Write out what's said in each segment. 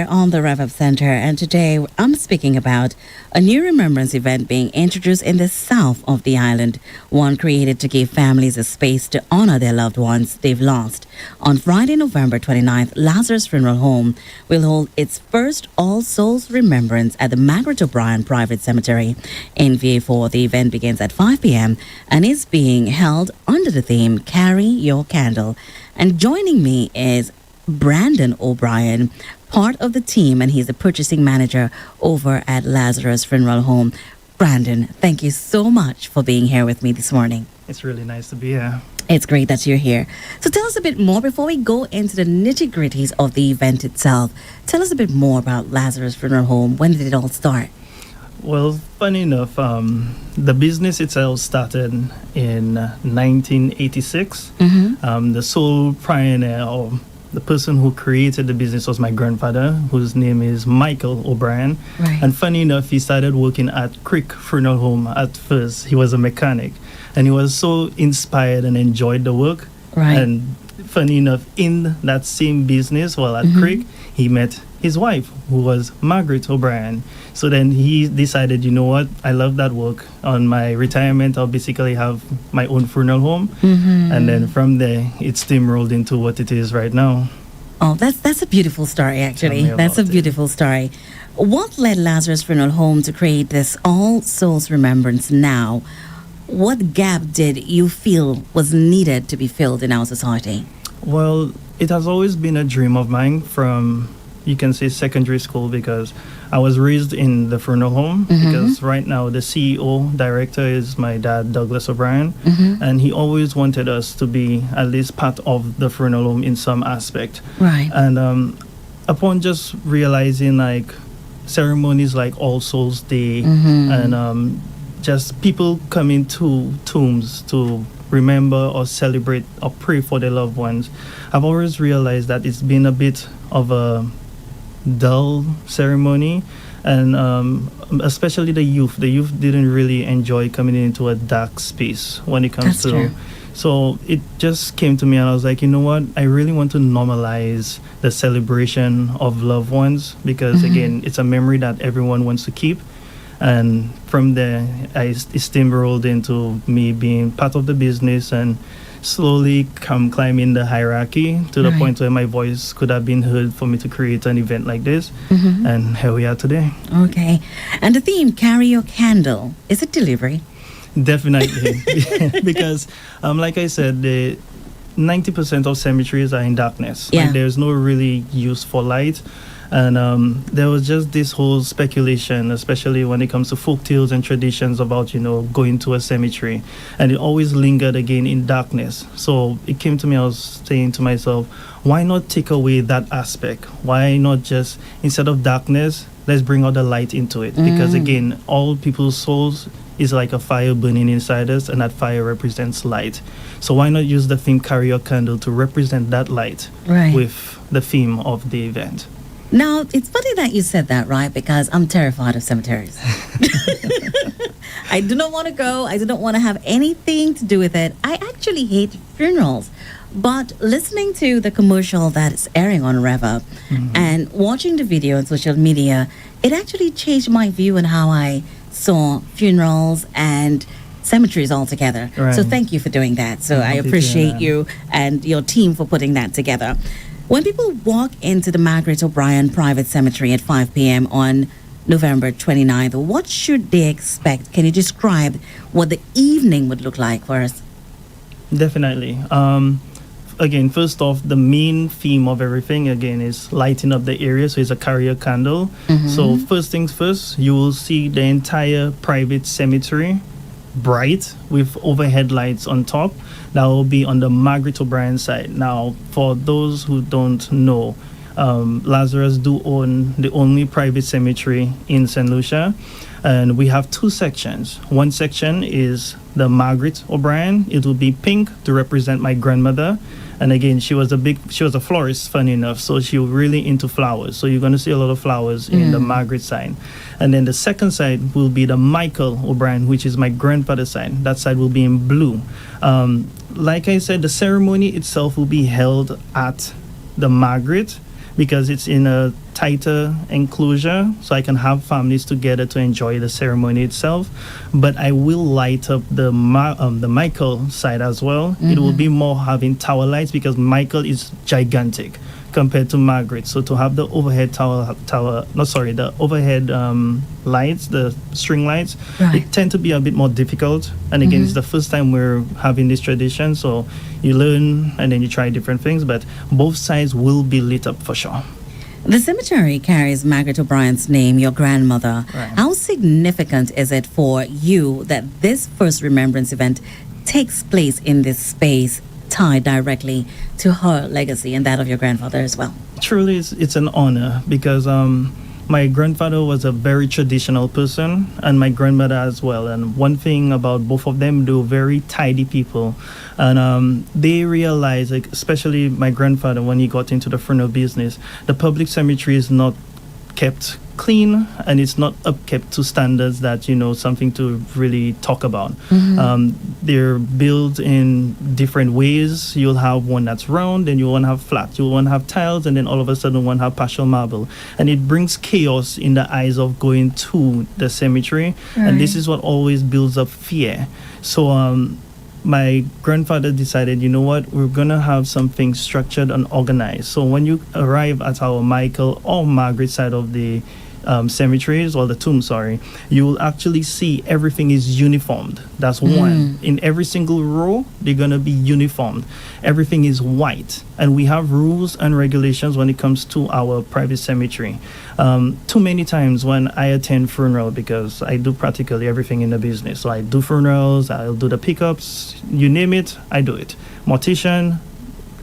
here on the Rev-Up Center, and today I'm speaking about a new remembrance event being introduced in the south of the island, one created to give families a space to honor their loved ones they've lost. On Friday, November 29th, Lazarus Funeral Home will hold its first All Souls Remembrance at the Margaret O'Brien Private Cemetery in VA4. The event begins at 5 p.m. and is being held under the theme Carry Your Candle. And joining me is Brandon O'Brien, part of the team, and he's the purchasing manager over at Lazarus Funeral Home. Brandon, thank you so much for being here with me this morning. It's really nice to be here. It's great that you're here. So tell us a bit more before we go into the nitty-gritties of the event itself. Tell us a bit more about Lazarus Funeral Home. When did it all start? Well, funny enough, the business itself started in 1986. The sole pioneer, or the person who created the business, was my grandfather, whose name is Michael O'Brien. Right. And funny enough, he started working at Creek Funeral Home at first. He was a mechanic, and he was so inspired and enjoyed the work. Right. And funny enough, in that same business, while at Creek, he met his wife, who was Margaret O'Brien. So then he decided, you know what, I love that work. On my retirement, I'll basically have my own funeral home. And then from there, it steamrolled into what it is right now. Oh, that's a beautiful story, actually. Tell me That's a about it. beautiful story. What led Lazarus Funeral Home to create this All Souls Remembrance now? What gap did you feel was needed to be filled in our society? Well, it has always been a dream of mine from, you can say, secondary school, because I was raised in the funeral home, because right now the CEO director is my dad, Douglas O'Brien, and he always wanted us to be at least part of the funeral home in some aspect. Right. And upon just realizing like ceremonies like All Souls Day and just people coming to tombs to remember or celebrate or pray for their loved ones, I've always realized that it's been a bit of a dull ceremony, and especially the youth didn't really enjoy coming into a dark space when it comes That's true. So it just came to me, and I was like, you know what, I really want to normalize the celebration of loved ones, because again, it's a memory that everyone wants to keep. And from there, it steamrolled into me being part of the business and slowly climbing the hierarchy to the point where my voice could have been heard for me to create an event like this. And here we are today. Okay. And the theme, Carry Your Candle, is it delivery? Definitely. Because, like I said, the 90% of cemeteries are in darkness. Yeah. Like, there's no really use for light. And there was just this whole speculation, especially when it comes to folk tales and traditions about, going to a cemetery. And it always lingered again in darkness. So it came to me, I was saying to myself, why not take away that aspect? Why not just, instead of darkness, let's bring out the light into it? Because again, all people's souls is like a fire burning inside us, and that fire represents light. So why not use the theme Carry Your Candle to represent that light with the theme of the event? Now, it's funny that you said that, right? Because I'm terrified of cemeteries. I do not want to go. I do not want to have anything to do with it. I actually hate funerals. But listening to the commercial that's airing on Rev-Up and watching the video on social media, it actually changed my view on how I saw funerals and cemeteries altogether. Right. So thank you for doing that. So I happy to appreciate hear that. you and your team for putting that together. When people walk into the Margaret O'Brien Private Cemetery at 5 p.m. on November 29th, what should they expect? Can you describe what the evening would look like for us? Definitely. Again, first off, the main theme of everything, again, is lighting up the area. So it's a Carry Your Candle. So first things first, you will see the entire private cemetery bright with overhead lights on top. That will be on the Margaret O'Brien side. Now, for those who don't know, Lazarus do own the only private cemetery in St. Lucia, and we have two sections. One section is the Margaret O'Brien. It will be pink to represent my grandmother, and again, she was a florist, funny enough, so she was really into flowers. So you're going to see a lot of flowers in the Margaret side. And then the second side will be the Michael O'Brien, which is my grandfather's side. That side will be in blue. Like I said, the ceremony itself will be held at the Margaret, because it's in a tighter enclosure, so I can have families together to enjoy the ceremony itself. But I will light up the Michael side as well. It will be more having tower lights because Michael is gigantic compared to Margaret. So to have the overhead the overhead lights, the string lights, Right. it tend to be a bit more difficult. And again, it's the first time we're having this tradition, so you learn and then you try different things, but both sides will be lit up for sure. The cemetery carries Margaret O'Brien's name, your grandmother. Right. How significant is it for you that this first remembrance event takes place in this space tied directly to her legacy and that of your grandfather as well? Truly, it's an honor because my grandfather was a very traditional person and my grandmother as well. And one thing about both of them, they were very tidy people. And they realized, like, especially my grandfather, when he got into the funeral business, the public cemetery is not kept clean and it's not upkept to standards that, something to really talk about. They're built in different ways. You'll have one that's round, then you'll want to have flat, you'll want to have tiles, and then all of a sudden one have partial marble. And it brings chaos in the eyes of going to the cemetery. And this is what always builds up fear. So my grandfather decided, you know what, we're gonna have something structured and organized. So when you arrive at our Michael or Margaret side of the cemeteries or the tomb, you will actually see everything is uniformed. That's one. In every single row, they're gonna be uniformed. Everything is white, and we have rules and regulations when it comes to our private cemetery. Too many times when I attend funeral, because I do practically everything in the business. So I do funerals, I'll do the pickups, you name it, I do it. Mortician,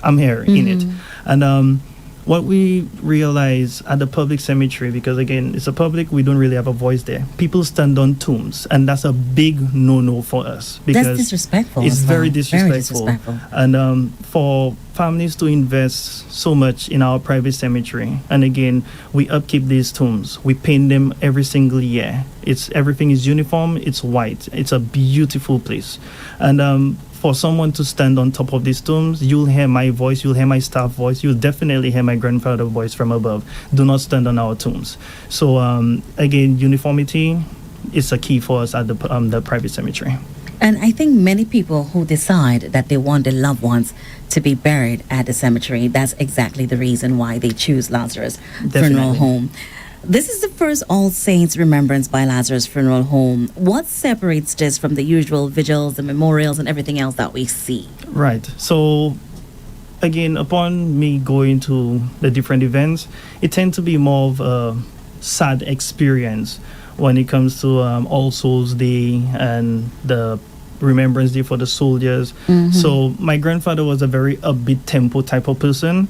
I'm here in it. And what we realize at the public cemetery, because again, it's a public, we don't really have a voice there. People stand on tombs, and that's a big no-no for us. Because That's disrespectful. it's as well. very disrespectful. Very disrespectful. And for families to invest so much in our private cemetery, and again, we upkeep these tombs. We paint them every single year. Everything is uniform. It's white. It's a beautiful place. And for someone to stand on top of these tombs, you'll hear my voice, you'll hear my staff voice, you'll definitely hear my grandfather's voice from above. Do not stand on our tombs. So again, uniformity is a key for us at the private cemetery. And I think many people who decide that they want their loved ones to be buried at the cemetery, that's exactly the reason why they choose Lazarus Funeral Definitely. Home. This is the first All Saints Remembrance by Lazarus Funeral Home. What separates this from the usual vigils, the memorials, and everything else that we see? Right. So again, upon me going to the different events, it tends to be more of a sad experience when it comes to All Souls Day and the Remembrance Day for the soldiers. So my grandfather was a very upbeat tempo type of person.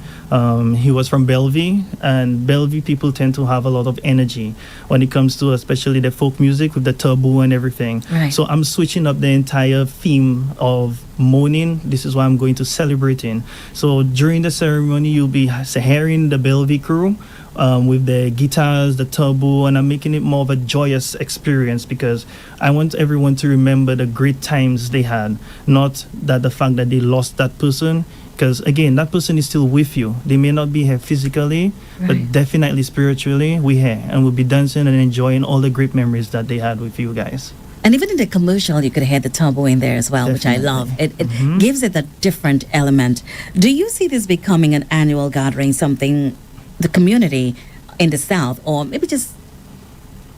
He was from Bellevue, and Bellevue people tend to have a lot of energy when it comes to especially the folk music with the taboo and everything. Right. So I'm switching up the entire theme of mourning. This is why I'm going to celebrating. So during the ceremony, you'll be hearing the Bellevue crew with the guitars, the taboo, and I'm making it more of a joyous experience because I want everyone to remember the great times they had, not that the fact that they lost that person. Because again, that person is still with you. They may not be here physically, but definitely spiritually, we're here and we'll be dancing and enjoying all the great memories that they had with you guys. And even in the commercial, you could hear the taboo in there as well, which I love. It gives it a different element. Do you see this becoming an annual gathering, something the community in the South, or maybe just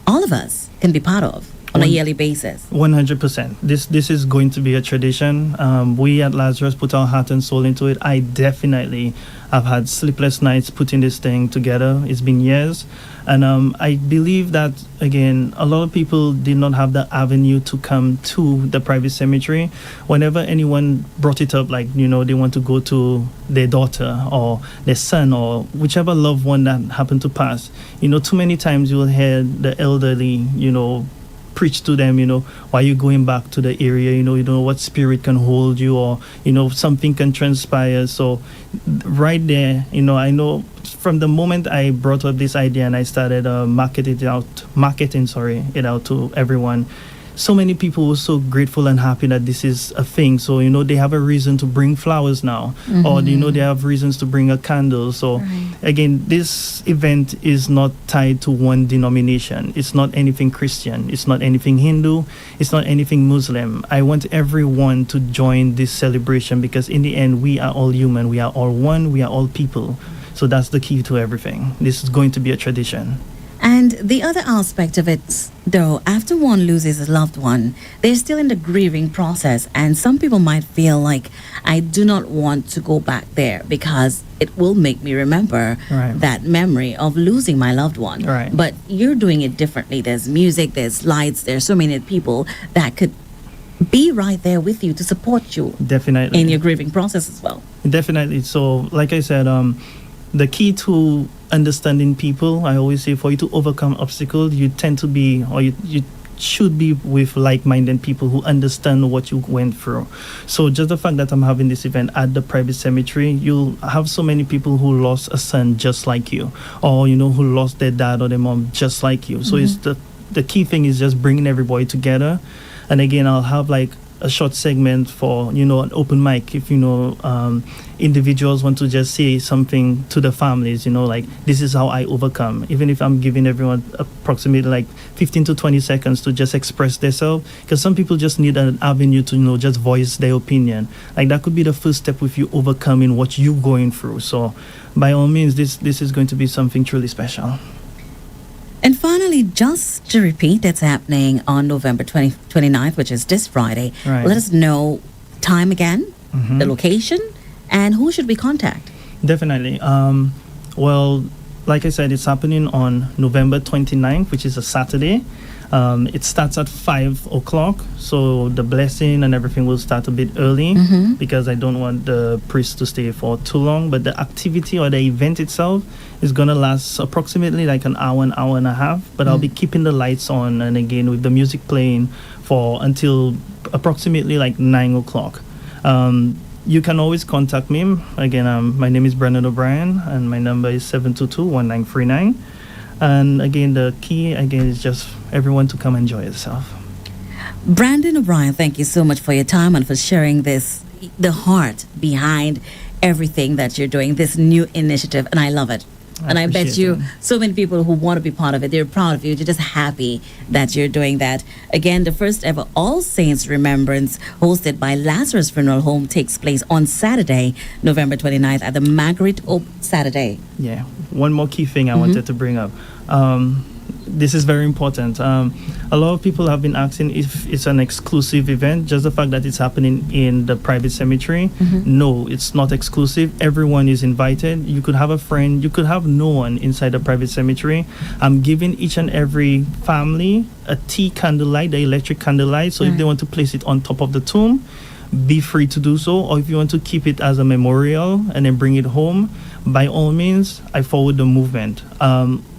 all of us can be part of on a yearly basis? 100%. This is going to be a tradition. We at Lazarus put our heart and soul into it. I definitely have had sleepless nights putting this thing together. It's been years. And I believe that, again, a lot of people did not have the avenue to come to the private cemetery. Whenever anyone brought it up, like, they want to go to their daughter or their son or whichever loved one that happened to pass, too many times you will hear the elderly, preach to them, why you going back to the area, you don't know what spirit can hold you or, something can transpire. So right there, I know from the moment I brought up this idea and I started marketing it out to everyone, so many people were so grateful and happy that this is a thing. So, they have a reason to bring flowers now, or, they have reasons to bring a candle. So, again, this event is not tied to one denomination. It's not anything Christian. It's not anything Hindu. It's not anything Muslim. I want everyone to join this celebration because in the end, we are all human. We are all one. We are all people. So that's the key to everything. This is going to be a tradition. And the other aspect of it, though, after one loses a loved one, they're still in the grieving process. And some people might feel like, I do not want to go back there because it will make me remember that memory of losing my loved one. Right. But you're doing it differently. There's music, there's lights, there's so many people that could be right there with you to support you. Definitely. In your grieving process as well. Definitely. So, like I said, the key to understanding people, I always say, for you to overcome obstacles, you tend to be, or you should be with like-minded people who understand what you went through. So just the fact that I'm having this event at the private cemetery, you'll have so many people who lost a son just like you, or, who lost their dad or their mom just like you. So it's the key thing is just bringing everybody together. And again, I'll have like a short segment for, an open mic if, individuals want to just say something to the families, like, this is how I overcome. Even if I'm giving everyone approximately like 15 to 20 seconds to just express themselves, because some people just need an avenue to, just voice their opinion. Like, that could be the first step with you overcoming what you're going through. So by all means, this is going to be something truly special. And finally, just to repeat, it's happening on November 29th, which is this Friday. Right. Let us know time again, the location, and who should we contact? Definitely. Well, like I said, it's happening on November 29th, which is a Saturday. It starts at 5 o'clock, so the blessing and everything will start a bit early because I don't want the priest to stay for too long. But the activity or the event itself is going to last approximately like an hour and a half. But I'll be keeping the lights on and again with the music playing for until approximately like 9 o'clock. You can always contact me. Again, my name is Brandon O'Brien and my number is 722-1939. And again, the key, is just everyone to come enjoy yourself. Brandon O'Brien, thank you so much for your time and for sharing the heart behind everything that you're doing, this new initiative, and I love it. And I bet you so many people who want to be part of it, they're proud of you. They're just happy that you're doing that. Again, the first ever All Saints Remembrance hosted by Lazarus Funeral Home takes place on Saturday, November 29th at the Margaret Oak Saturday. Yeah. One more key thing I wanted to bring up. This is very important. A lot of people have been asking if it's an exclusive event, just the fact that it's happening in the private cemetery. No, it's not exclusive. Everyone is invited. You could have a friend. You could have no one inside the private cemetery. I'm giving each and every family a tea candlelight, the electric candlelight. So if they want to place it on top of the tomb, be free to do so. Or if you want to keep it as a memorial and then bring it home, by all means, I forward the movement.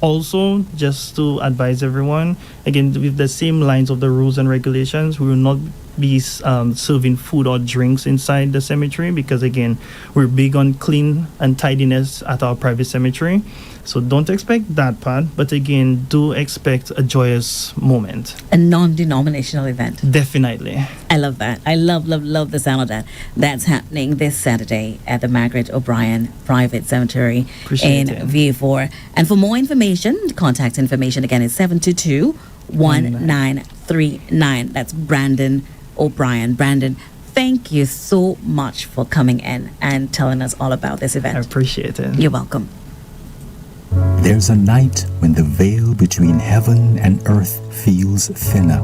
Also, just to advise everyone, again, with the same lines of the rules and regulations, we will not be serving food or drinks inside the cemetery because, again, we're big on clean and tidiness at our private cemetery. So don't expect that part, but again, do expect a joyous moment. A non-denominational event. Definitely. I love that. I love the sound of that. That's happening this Saturday at the Margaret O'Brien Private Cemetery in V4. And for more information, contact information again is 722-1939. That's Brandon O'Brien. Brandon, thank you so much for coming in and telling us all about this event. I appreciate it. You're welcome. There's a night when the veil between heaven and earth feels thinner,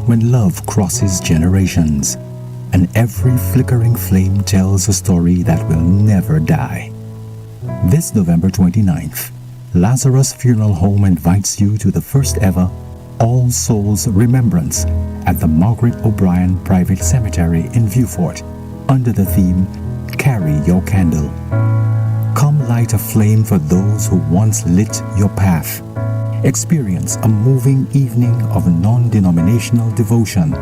when love crosses generations, and every flickering flame tells a story that will never die. This November 29th, Lazarus Funeral Home invites you to the first ever All Souls Remembrance at the Margaret O'Brien Private Cemetery in Vieux-Fort, under the theme, Carry Your Candle. Come light a flame for those who once lit your path. Experience a moving evening of non-denominational devotion,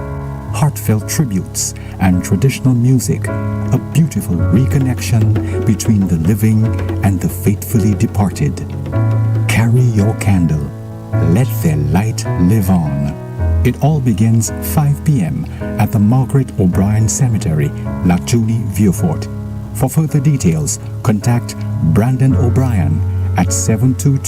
heartfelt tributes, and traditional music, a beautiful reconnection between the living and the faithfully departed. Carry your candle. Let their light live on. It all begins 5 p.m. at the Margaret O'Brien Cemetery, Lac Julie, Vieux-Fort. For further details, contact Brandon O'Brien at 722